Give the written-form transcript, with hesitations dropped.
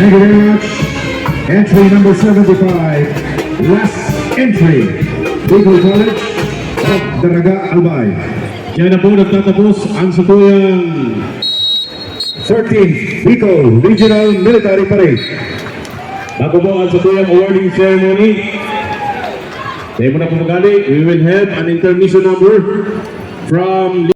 Thank you very much. Entry number 75. Last entry. Bicol College of Daraga Albay. Diyan na po nagtatapos ang sukuyang 13th Bicol Regional Military Parade. bago po ang sukuyang awarding ceremony. Tayo muna po magali. We will have an intermission number from